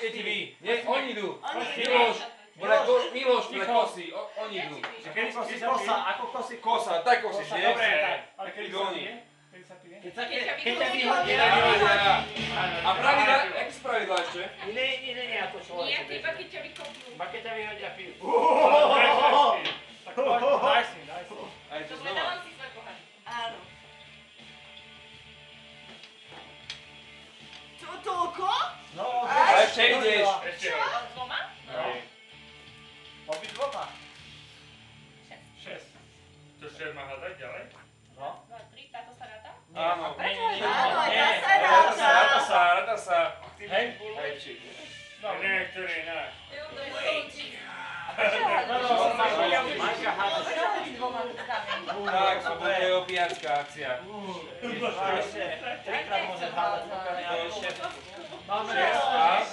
Počkejte vy. Nie, oni idú. Miloš, pre kosy. Oni idú. Kedy kosy kosa, ako kosy Kosa, tak kosíš, nie? Dobre. Tak idú oni. Keď ťa vyhodia. A pravidla, jak z pravidla ešte? Nie, ako človek. Nie, iba keď ťa vykopnú. Iba keď ťa vyhodia pil. Tak daj si. Aj to Dobre, znova. dávam si svoj pohár. Áno. Čo, toľko? No, A ešte ideš. Ešte Čo? raz. Dvoma? Obidvoma. 6. To 6 má hľadať ďalej? No. 2, 3, táto sa ráta? Áno. Áno, ja sa Ráta sa. Hej. Hej, či. Nie, ktorý je náš. Jo, to je môj. Majka háda. Tak, to bude opiacká akcia. Ešte trikrát môžem hádať, pokiaľ ja ešte. Máme A